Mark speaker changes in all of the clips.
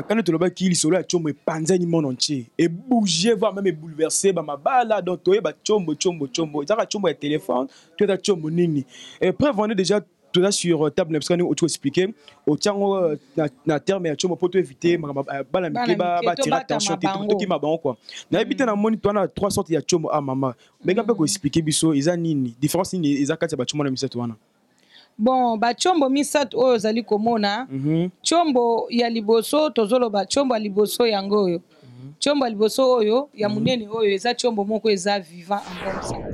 Speaker 1: Quand tu le qui il solo a chombo et panzani mon entier et bouger voire même bouleverser ba mabala donc toi ba chombo ça chombo et téléphone tu as chombo nini et preuve on est déjà tout ça sur table parce qu'on a expliqué au tiango na terme ya chombo pour éviter bala mike ba tirer attention tout qui m'a bon quoi na éviter na moni toi na trois sortes ya chombo à mama mais quand peut expliquer biso isa nini différence nini isa kati ba chombo na miseto wana.
Speaker 2: Bon bachombo misato oyo ozali komona chombo ya liboso tozoloba chombo ya liboso yango oyo chombo ya liboso oyo ya munene oyo eza chombo moko eza vivant en bonne santé.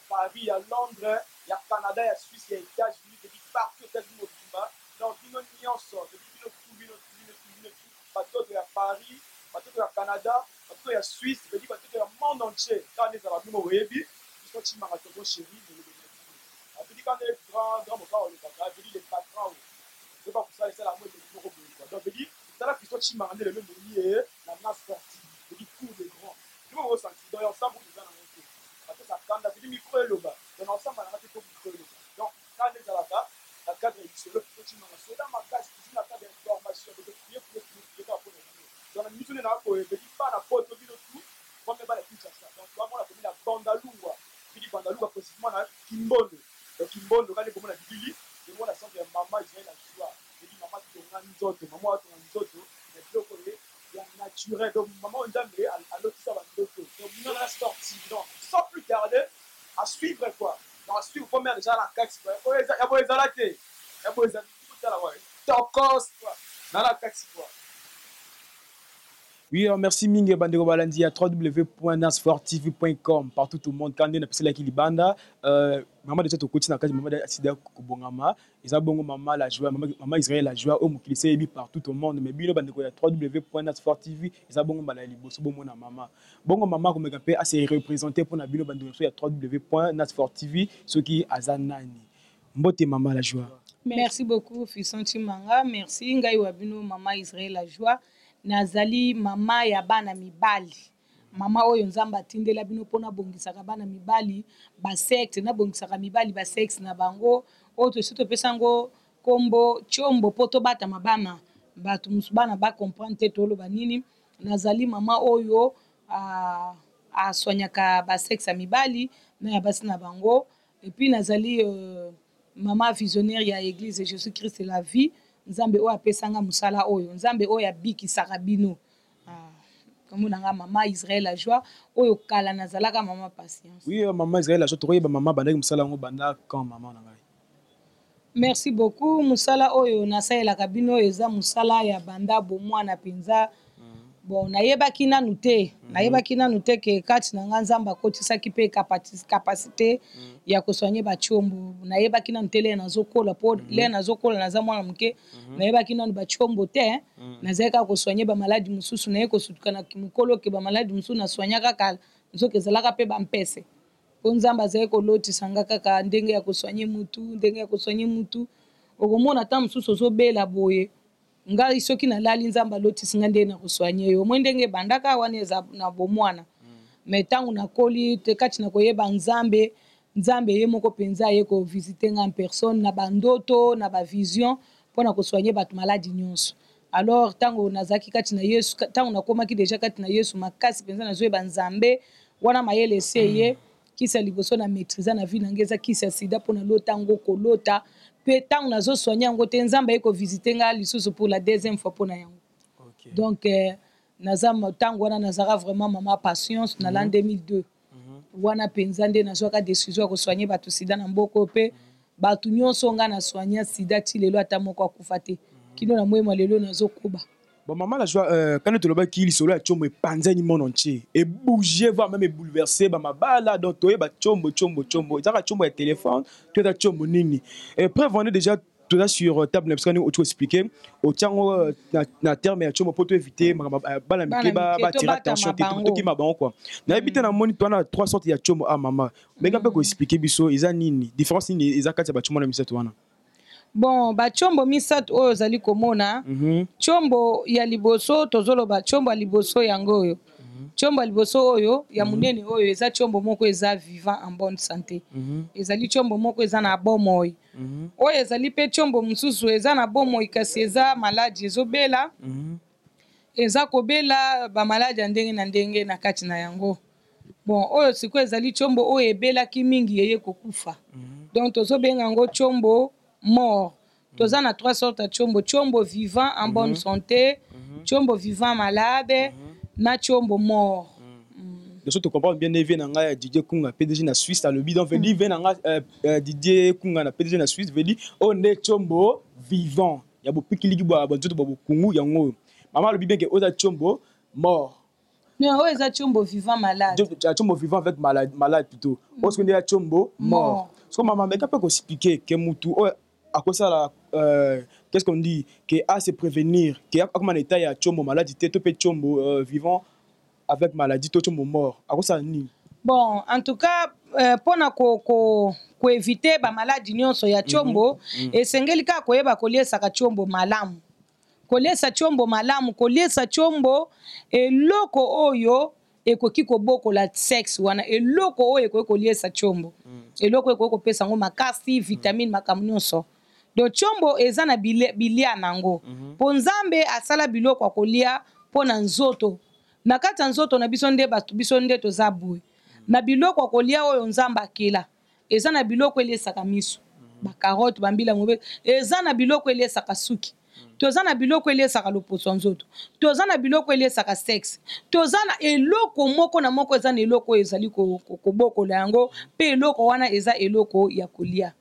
Speaker 1: Paris, il y a Londres, il y a Canada, il y a Suisse, il y a États-Unis, je dis partout aux États-Unis au Bimba. Donc, il y a une nuance, je dis bateau de la Paris, bateau de la Canada, bateau de la Suisse, je dis bateau de la monde entier. Quand on est à la Bimba, ils sont chez Marathon chéri. Je dis quand on est grand, je dis les patrons. C'est pas pour ça, c'est la mode de l'Europe. Donc, je dis, c'est là qu'ils sont chez Marathon, le même milieu, la masse sportive. Je dis pour les grands. Je me ressens, donc, ensemble, vous avez un peu. Parce que ça quand on a dit micro et l'oba. Donc, ensemble, on a fait micro et l'oba. Donc, quand on est à la cadre est sur le petit moment. C'est dans ma case, c'est la cadre d'information. Donc, je peux pas pour les gens. Donc, la mission est là pour je dis pas la faute, je dis le tout. On met pas la pizza ça. Donc, moi, on a commis la bandaloua. Je dis bandaloua, précisément, là, Kimbondo. Donc, Kimbondo, quand on est comme la Billy, je vois la sorte de maman, je viens la joie. Je dis, maman, tu es un isote, maman, tu es un isote. Mais tu es naturel. Donc, maman, on dit, à l'autre, ça va nous donc, nous, on a sportif. Donc, sans plus tarder, à suivre quoi. Donc, à suivre, faut mettre déjà la caxe. Il y a beau les alater. Il y a beau les alater. Tout à l'heure, tocos, quoi. Dans la caxe, quoi. Oui, merci Mingue Bandego Balandi à www.nasfortv.com partout tout le monde quand on a la Kilibanda maman déjà to coach na kaji maman sida kubongama isa bongo maman la joie maman Israël la joie au mukilise ebi partout au monde mais bino bandeko ya www.nasfortv isa bongo bala liboso bongo na maman ko meka pe assez représenter pour na bino bandeko ya www.nasfortv ce qui azanani mbote maman la joie.
Speaker 2: Merci beaucoup Fisson Chimanga, merci ngai wabino maman Israël la joie. Nazali mama ya bana mibali mama oyo nzamba tindela bino pona bongisaka bana mibali ba secte na bongisaka mibali ba sexe na bango oto soto pesango kombo chombo poto bata mabama batu musubana ba comprendre tolo banini nazali mama oyo a soignaka ba sexe mibali na ya basi na bango et puis nazali mama visionnaire ya église Jésus Christ la vie nzambe oyo apesanga musala oyo nzambe oyo abikisaka bino comme nanga mama Israël la joie oyo kala nazalaka mama patience.
Speaker 1: Oui mama Israël la joie tokoyeba mama bandaki musala ngo banda quand mama na ngai.
Speaker 2: Merci beaucoup musala oyo nasalelaka bino eza musala ya banda bomwana penza. Bon nayebaki nanu te ke kati na nga nzamba kotisaki pe capacité ya kosoigner bachombo nayebaki nanu te le nazokola po le nazokola naza mwana muke nayebaki nanu bachombo te nazalaka kosoigner ba maladie mususu naye kosutuka na mukolo ke ba maladie mususu na soignaka kala nzoka ezalaka pe bampese po nzamba azali kolotisa kaka ndenge ya kosoigner mutu okomona ta mususu ozobela boye ngai soki nalali nzamba lotisi nga nde na kosoigner yo mwe ndenge bandaka wana eza na bomwana mais ntango nakoli te kati na koyeba nzambe ye moko mpenza ye kovisite nga en personne na bandoto na bavision mpona kosoigner bato maladi nyonso alors ntango nazalaki kati na yesu ntango nakomaki deja kati na yesu makasi mpenza nazoyeba nzambe wana mayele ese ye kisi ya liboso na maîtrise na vie na ngai eza kisi ya sida mpona lota yango kolota pe tant nazo soigner yango te nzamba eko visiter nga lisusu pour la deuxième fois pour na yango. Okay. Donc nazama tango wana nazara vraiment mama patience na l'an 2002. Wana penza nde nazwaka décision ko soigner batu sida na mboko pe batu nyonso nga na soigner sida ti lelo ata moko akufa te. Kino na mwema lelo nazokuba.
Speaker 1: Bon, maman, la joie, quand tu as dit solo, tu as panzé le monde entier. Et bouger, voire même bouleverser, bah, là, donc, tu as chombo, tu as chombo téléphone, tu as chombo nini. Et preuve, on est déjà tout ça sur table parce qu'on tu expliquer au tiango na terme ya chombo pour éviter bala mike ba tirer attention tout qui mabango quoi na éviter na moni toi na trois sortes ya chombo ah mama mais quand peut expliquer biso eza nini différence nini eza kati ba chombo na misato wana.
Speaker 2: Bon ba chombo misato oyo zali komona chombo ya liboso tozoloba chombo ya liboso yango oyo chombo ya liboso oyo ya munene oyo eza chombo moko eza vivant en bonne santé ezali chombo moko eza na bomoi oyo ezali pe chombo mosusu eza na bomoi kasi eza maladi ezobela eza kobela bamaladi ya ndenge na ndenge na kati na yango. Bon oyo sikoyo ezali chombo oyo ebelaki mingi yeye kokufa donc tozobenga yango chombo mort. Toza na trois sortes de chombo: chombo vivant en bonne santé, chombo vivant malade, na chombo mort.
Speaker 1: De ce que tu comprends bien, Nevé Nanga Didier Kunga PDG na Suisse à le bidon veut dire Venanga Didier Kunga na PDG na Suisse veut dire on est chombo vivant. Il y a beaucoup qui ligi boa bonjour bobo kungu yango. Maman le bien que oza chombo mort.
Speaker 2: Non, oyo eza chombo vivant malade.
Speaker 1: Chombo vivant avec malade plutôt. Parce qu'on est chombo mort. Parce que maman mais peut expliquer que mutu à quoi ça là qu'est-ce qu'on dit que à se prévenir que à comment état ya chombo malade tu peux chombo vivant avec maladie tout chombo mort à quoi ça ni.
Speaker 2: Bon en tout cas pona ko éviter ba maladie nyonso ya chombo esengeli ka koyeba koliesa ka chombo malamu koliesa chombo malamu koliesa chombo eloko oyo ekoki kobokola sexe wana eloko oyo ekoki koliesa chombo eloko ekoki kopesa ngo makasi vitamine makambo nyonso. Donc chombo eza na bilia nango po nzambe asala biloko akolia po na nzoto na kati ya nzoto na biso nde bato biso nde toza boye na biloko akolia oyo nzambe akela eza na biloko eliesaka miso bakarote bambila mobe eza na biloko eliesaka suki toza na biloko eliesaka loposo nzoto toza na biloko eliesaka sexe toza na eloko moko na moko eza na eloko ezali kobokola yango pe eloko wana eza eloko ya kolia.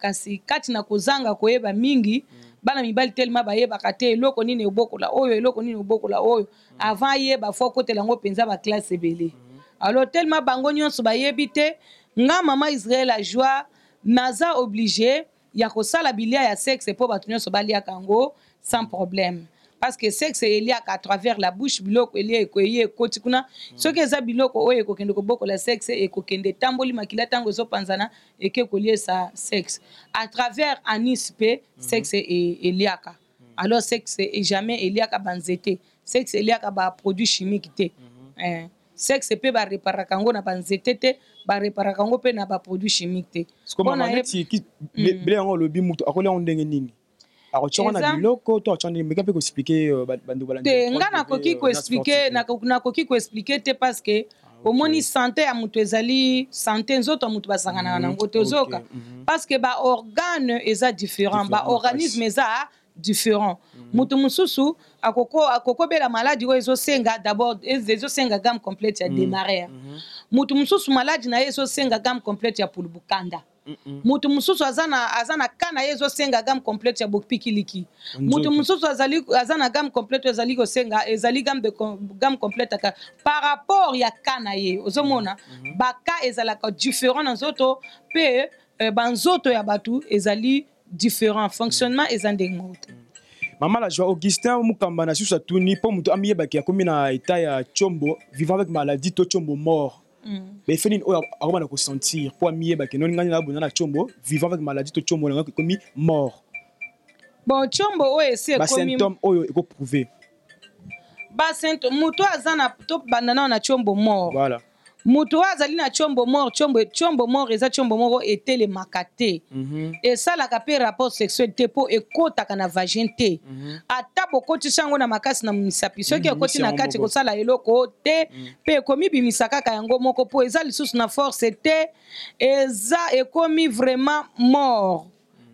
Speaker 2: Kasi kati na kozanga koyeba mingi bana mibali telema bayebaka te eloko nini obokola oyo eloko nini obokola oyo avant yeba fo kotela ngo penza ba classe ebele alors telema bango nyonso bayebi te nga mama Israël a joie naza obligé ya kosala bilia ya sexe po bato nyonso baliaka yango sans problème parce que sexe eliaka à travers la bouche biloko elia ekoye ekoti kuna soki eza biloko oyo ekokende kobokola sexe ekokende tamboli makila ntango ezopanzana eke koliesa sexe à travers anis pe sexe eliaka alors sexe et jamais eliaka banzete sexe eliaka ba produit chimique te sexe pe ba réparaka ngo na banzete te ba réparaka ngo pe na ba produit chimique te
Speaker 1: mpona neti bile yango lobi mutu akolia ndenge nini akochonga na biloko to achandi meka pe ko expliquer bandu balandi
Speaker 2: te nga nakoki ko expliquer te parce que omoni santé ya mutu ezali santé nzoto mutu basangana nango te ozoka parce que ba organe eza différent ba organisme eza différent mutu mususu akoko bela maladie oyo ezosenga d'abord ezosenga gamme complète ya démarrer mutu mususu maladie na ezosenga gamme complète ya pulbukanda mutu mususu azana kana ye ezosenga gamme complète ya bopikiliki mutu mususu azana gamme complète ezali kosenga ezali gamme complète par rapport ya kana ye ozomona baka ezalaka différent na nzoto pe banzoto ya batu ezali différent fonctionnement eza ndenge moko.
Speaker 1: Maman la joie Augustin Mukamba na susa tuni po mutu amiyebaki akomi na état ya chombo vivant avec maladie to chombo mort. Mais il faut qu'on sentir pour amiyebaki non ngani na bona na chombo vivant avec maladie to chombo ngaki komi mort.
Speaker 2: Bon chombo oyo esi
Speaker 1: ekomi symptôme oyo eko prouver.
Speaker 2: Ba symptôme mutu azana to bandana na chombo mort.
Speaker 1: Voilà.
Speaker 2: Mutu azali na chombo mort chombo mort eza chombo moko etelemaka te esalaka pe rapport sexuel te po ekotaka na vagin te ata bokotisa yango na makasi na misapi soki ekoti na kati kosala eloko te pe ekomi bimisa kaka yango moko po eza lisusu na force te eza ekomi vraiment mort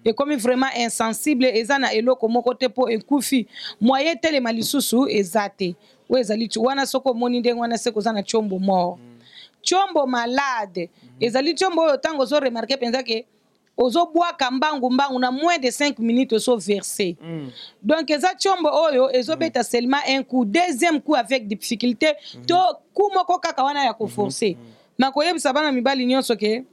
Speaker 2: ekomi vraiment insensible eza na eloko moko te po ekufi moyen telema lisusu eza te oyo ezali wana soko omoni ndenge wana se koza na chombo mort. Chombo malade ezali chombo oyo tango ozo remarquer penza ke ozo bwaka mbangu na moins de 5 minutes ozo verser donc eza chombo oyo ezobeta seulement un coup deuxième coup avec difficulté to coup moko kaka wana ya ko forcer na koyebisa bana mibali nyonso ke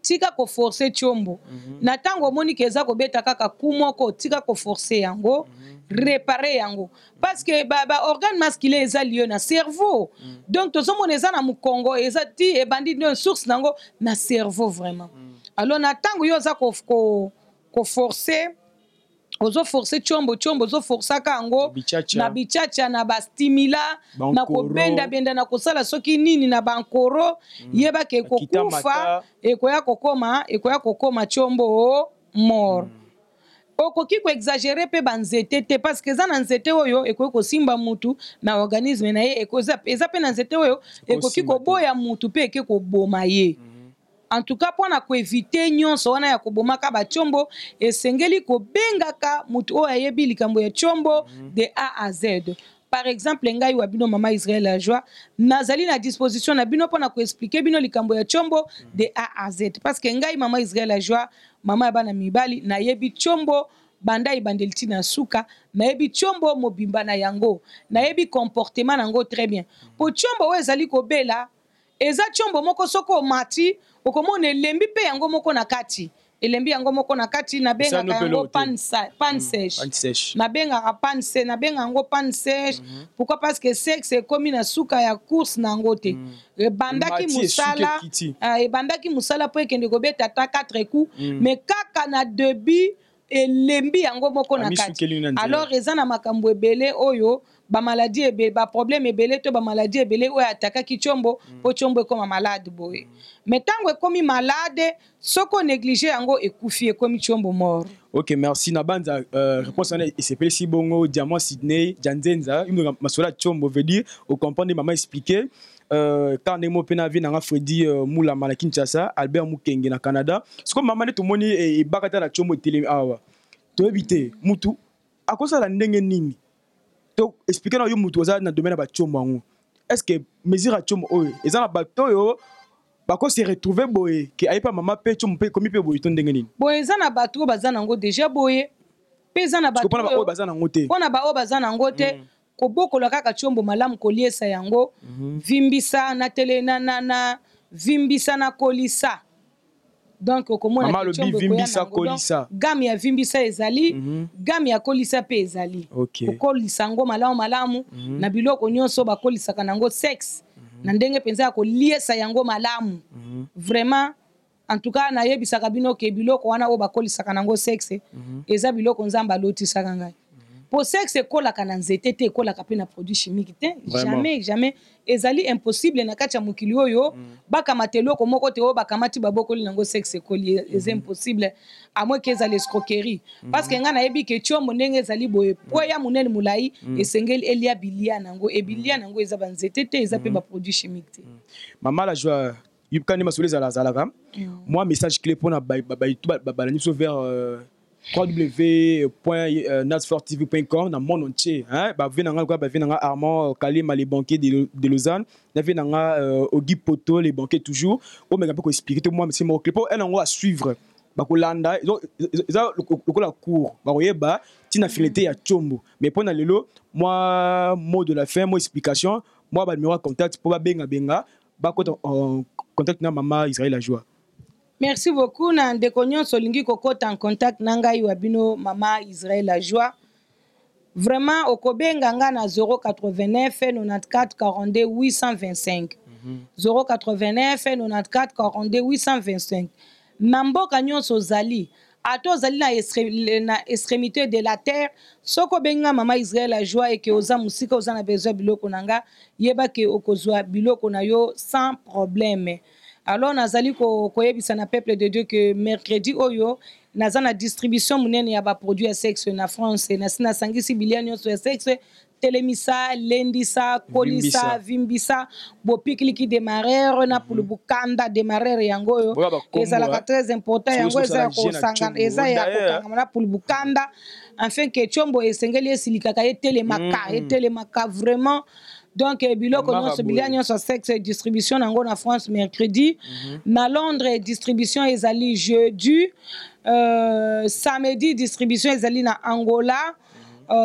Speaker 2: tika ko forcer chombo na tango moni keza ko beta kaka kumoko tika ko forcer yango réparer yango parce que ba organe masculin eza lié na cerveau donc tozo mona eza na mukongo eza ti e bandi no source nango na cerveau vraiment alors na tango yo za ko forcer ozo forcer chombo ozo forçaka yango na bichacha na ba stimula na ko benda na kosala soki nini na bankoro yeba ke kokufa ekoya kokoma chombo mort okoki ko exagérer pe banzete te parce que za na nzete oyo ekoki kosimba mutu na organisme na ye eza pe na nzete oyo ekoki koboya mutu pe eke koboma ye. En tout cas, pour éviter nyonso wana ya kobomaka ba chombo esengeli ko bengaka mutu o ayebi likambo ya chombo de A à Z. Par exemple, ngai wa bino mama Israël la joie nazali na disposition na bino pour ko expliquer bino likambo ya chombo de A à Z parce que ngai mama Israël la joie mama ya bana mibali na yebi chombo banda ibandeliti na suka na yebi chombo mobimba na yango na yebi comportement nango très bien. Po chombo o ezali ko bela eza chombo moko soko mati okomona elembi pe yango moko na kati elembi yango moko na kati na benga yango pan sèche na benga yango pan sèche pourquoi parce que sexe ekomi na suka ya course na yango te ebandaki musala po ekende kobeta ata 4 coups mais kaka na début elembi yango moko na kati alors eza na makambo ebele oyo ba maladie ebele ba problème ebele to ba maladie ebele oyo atakaki chombo po chombo ekoma malade boye mais tango ekomi malade soko négliger yango ekufi ekomi chombo mort.
Speaker 3: Ok, merci Nabanza. Réponse à s'appelle si bongo Diamant Sydney Janzenza une masola chombo veut dire au comprendre maman expliquer quand nemo pena vi na Freddy Moula na Kinshasa Albert Mukenge na Canada ce que maman to moni e bakata na chombo télé awa to éviter mutu akosa la ndenge nini to expliquer na yo mutu za na domaine ba chombo ngo est-ce que mesure a chombo oyo eza na bato yo bako se retrouver boye ki ayepa mama pe chombo pe komi pe boye to ndenge nini
Speaker 2: boye eza na bato baza nango déjà boye pe eza na bato
Speaker 3: oyo baza nango te
Speaker 2: pona ba oyo baza nango te kobokola kaka chombo malamu koliesa yango vimbisa na tele na vimbisa na kolisa donc okomona ke chombo vimbisa kolisa gamme ya vimbisa ezali gamme ya kolisa pe ezali okolisa ngo malamu na biloko nyonso bakolisaka nango sexe na ndenge penza ya koliesa yango malamu vraiment en tout cas nayebisaka bino ke biloko wana oyo bakolisaka nango sexe eza biloko nzambe alotisaka ngai po sexe ekolaka na nzete te ekolaka pe na produit chimique te jamais ezali impossible na kati ya mokili oyo bakamata eloko moko te oyo bakamati babokoli nango sexe ekoli eza impossible à moins ke ezali escroquerie parce que nga nayebi ke chombo ndenge ezali boye po ya monene molai esengeli elia bilia nango ebilia nango eza banzete te eza pe baproduit chimique te.
Speaker 3: Mama la joie yukani masole zalaka moi message clé pour na balani so vers www.nasfortv.com dans le monde entier hein ba venanga Armand Kalima les banquiers de Lausanne na venanga Ogi Poto les banquiers toujours o mega ko expliquer moi c'est mon clip un ngo à suivre ba ko landa ça le la cour ba koyeba tina finalité ya chombo mais pour na lelo moi mot de la fin moi explication moi ba numéro contact pour ba benga ba ko contact na mama Israël la joie.
Speaker 2: Merci beaucoup. Na ndeko nyonso lingi kokota en contact na ngai wa bino mama Israël la joie. Vraiment okobenga nga na 089 94 42 825. 089 94 42 825. Na mboka nyonso zali ato zali na extrémité de la terre soko benga mama Israël la joie et que oza musika oza na besoin biloko nanga yeba ke okozwa biloko na yo sans problème. Alors nazali koyebisa na peuple de Dieu que mercredi oyo naza na distribution munene ya ba produits ya sexe na France na sina sangisi biliano ya sexe telemisa lendisa kolisa vimbisa bopikiliki démarreur na pour le bukanda démarreur yango yo ezalaka très important yango eza ko sangana eza ya kokanga pour le bukanda afin que chombo esengeli esilikaka etelemaka vraiment. Donc, biloko nyonso bilia nyonso sexe distribution nango na France mercredi. Na Londres distribution ezali jeudi. Samedi distribution ezali na Angola.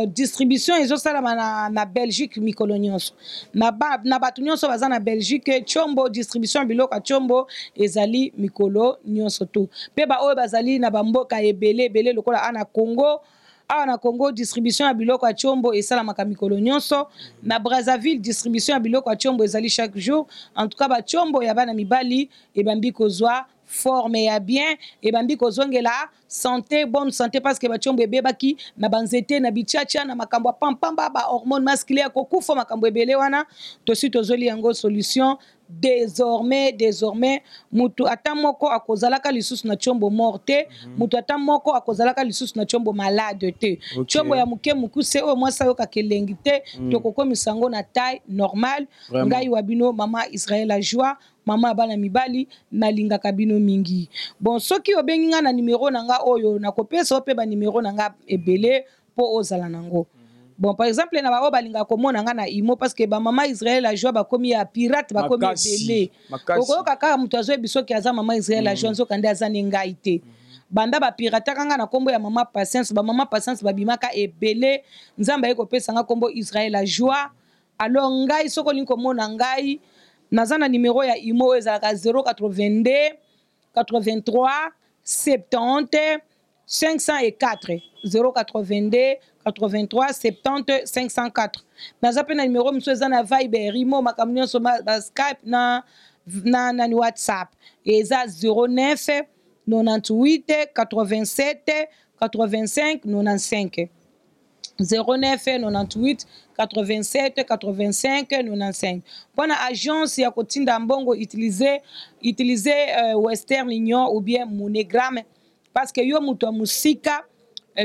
Speaker 2: distribution ezosalama na Belgique mikolo nyonso na bato nyonso baza na Belgique Tchombo distribution ya biloko ya Tchombo ezali mikolo nyonso tu mpe baoyo bazali na bamboka ebele lokola ana Congo awa na Congo distribution ya biloko ya Tchombo esalamaka mikolo nyonso na Brazzaville distribution ya biloko ya Tchombo ezali chaque jour en tout cas ba Tchombo ya bana mibali ebambi kozwa forme ya bien ebambi kozongela santé bonne santé parce que ba Tchombo ebebaki na banzete na bichacha na makambo ya pampamba ba hormone masculin kokufa makambo ebele wana tosi tozoli yango solution désormais mutu ata moko akozalaka lisusu na Tchombo morte mutu ata moko akozalaka lisusu na Tchombo malade te Tchombo ya muke mukuse oyo mwasa yoka kelengi te tokokomisa yango na taille normale ngai wa bino mama Israël a joie mama bana mibali nalingaka bino mingi bon soki obengi nga na numéro nanga oyo nakopesa ope ba numéro nanga ebele po ozala nango bon par exemple na ba balinga komona nga na imo parce que ba mama Israël a joie bakomi ya pirate bakomi ebele okoyoka kaka mutu azoye biso ki aza mama Israël a joie nzoka nde aza ne ngai te banda ba pirata kanga na kombo ya mama patience ba mama patience babimaka ebele nzamba ye kopesa nga kombo Israël a joie alors ngai soko linko mona ngai naza na numéro ya imo ezalaka 082 83 70 504 082 83 70 504 naza pe na numéro miso eza na Viber imo makambo nyonso ba Skype na WhatsApp eza 09 98 87 85 95 09 98 87 85 95 mpona agence ya kotinda mbongo utiliser Western Union ou bien MoneyGram parce que yo mutu ya musika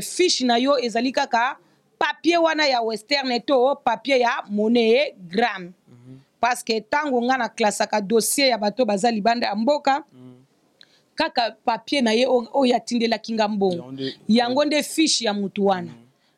Speaker 2: fiche na yo ezali kaka papier wana ya Western to papier ya MoneyGram parce que tango nga na klasaka dossier ya bato baza libanda ya mboka kaka papier na ye oyo atindelaki nga mbongo yango nde fiche ya mutu wana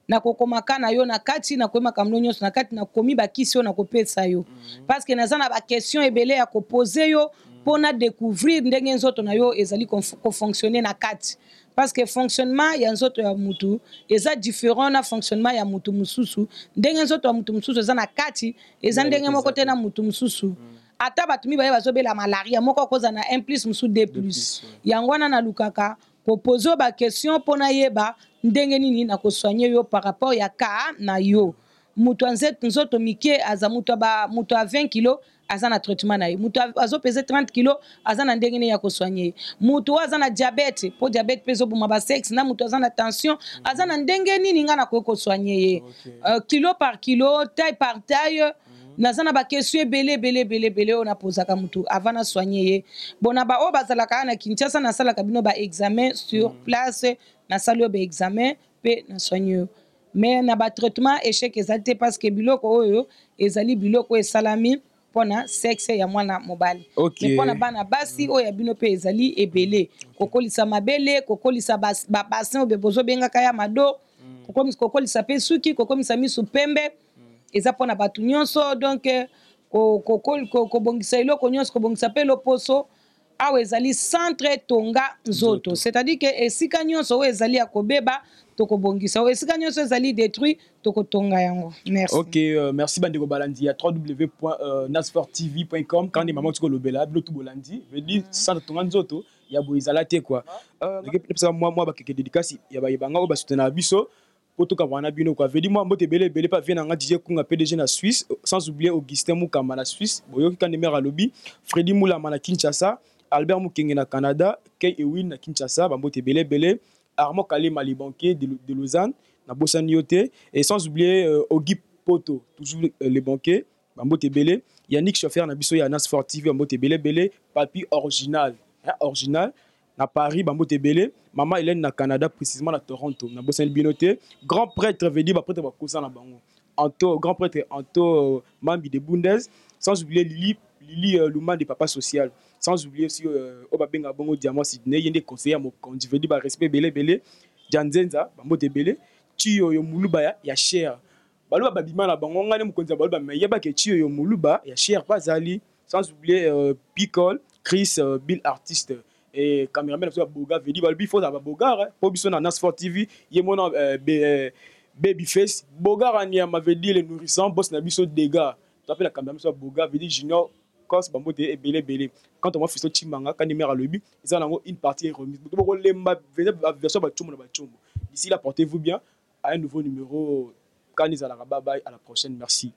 Speaker 2: nakokomaka na yo na kati nakoyemaka mno nyonso na kati nakomi bakisi yo nakopesa yo parce que naza na baquestion ebele ya kopose yo mpona découvrir ndenge nzoto na yo ezali kofonctionner na kati parce que fonctionnement ya nzoto ya mutu eza différent na fonctionnement ya mutu mususu ndenge nzoto ya mutu mususu eza na kati eza ndenge moko te na mutu mususu ata bato mibale bazobela malaria moko akoza na 1 plus mususu 2 plus yango wana nalukaka kopose ba question mpona yeba ndenge nini nakosoigne yo par rapport ya ka na yo mutu nzoto mike aza mutu a 20 kilo aza na traitement na ye mutu azopese 30 kilo aza na ndenge nini ya kosoigne mutu aza na diabete po diabete pe ezoboma ba sexe na mutu aza na tension aza na ndenge nini nga nakoki kosoigne ye kilo par kilo taille par taille naza na bakestion ebele oyo napozaka mutu avant na soigne ye bon na baoyo bazalaka na Kinshasa nasalaka bino baexamen sur place nasali yo baexamen mpe na soigne yo mais na batraitement échec ezali te parce que biloko oyo ezali biloko esalami mpona sexe ya mwana mobali mais mpona bana basi oyo ya bino mpe ezali ebele kokolisa mabele kokolisa babasin oyo bozobengaka ya mado kokolisa mpe suki kokomisa misu pembe eza mpona bato nyonso donc kobongisa eloko nyonso kobongisa mpe loposo awa ezali centre tonga nzoto c'est-à-dire que esika nyonso oyo ezali ya kobeba tokobongisa oyo esika nyonso ezali détruit tokotonga yango merci
Speaker 3: merci bandeko balandi ya www.nasfortv.com quand mama tiko lobela bilotu bolandi veut dire centre tonga nzoto ya boye ezala te quoi epesa moi bakeke dédicace ya bayebanga oyo basoutenaka biso po tokabwana bino quoi veut dire moi mbote ebele pa vie nanga DJ Kunga PDG na Suisse sans oublier Augustin Mukamba na Suisse boyoki quand demer à lobby Freddy Moulama na Kinshasa Albert Mukenge na Canada Kay Ewin na Kinshasa bambote ebele Armand Kalema les banquiers de Lausanne na Bosani yote et sans oublier Ogi Poto toujours les banquiers bambote ebele Yannick chauffeur na biso ya Nas Sport TV bambote ebele papi original original na Paris bambote ebele Maman Hélène na Canada précisément na Toronto na Bosani binote grand prêtre veut dire ba prêtre ba kosa na bango Anto grand prêtre Anto Mambi de Bundes sans oublier Lili Luma de Papa Social sans oublier aussi Obabenga Bongo Diamant Sydney yende conseiller mo kondi veut dire ba respect belé Janzenza bambote belé Chiyo yo muluba ya cher baloba babima na bango ngane mukonza baloba mais yeba ke Chiyo yo muluba ya cher bazali sans oublier Picole Chris Bill artiste et caméraman so boga veut dire balobi faut avoir boga po biso na Nas Sport TV yemona Babyface, Boga Raniama veut dire le nourrissant, boss Nabiso Dega. Tu appelles la caméra, soit Boga, veut dire Junior, quand c'est Bambote et belé. Quand on va faire ce Chimanga, quand il meurt à l'objet, ils ont une partie remise. D'ici là, portez-vous bien. À un nouveau numéro. Quand ils à la bye bye, à la prochaine. Merci.